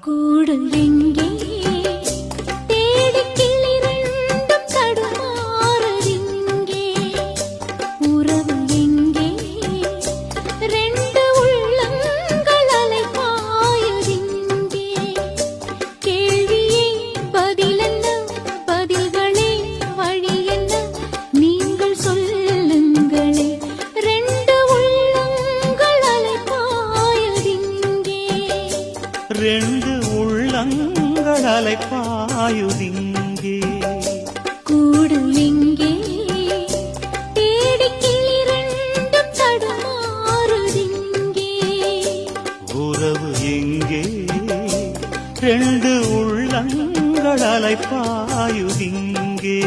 கூடு எங்கே தேடி கிளிரண்டும் தடுமாறுதிங்கே உறவு எங்கே ரெண்டு உள்ளங்கள் அலைபாயுதிங்கே கேள்வியே பதிலென்ன பதில்களே வழி என்ன நீங்கள் சொல்லுங்களே ரெண்டு உள்ளங்கள் அலைபாயுதிங்கே ரெண்டு உள்ளங்கள் அலைபாயுதிங்கே கூடு எங்கே தேடி கிளிரண்டும் தடுமாறுதிங்கே உறவு எங்கே ரெண்டு உள்ளங்கள் அலைபாயுதிங்கே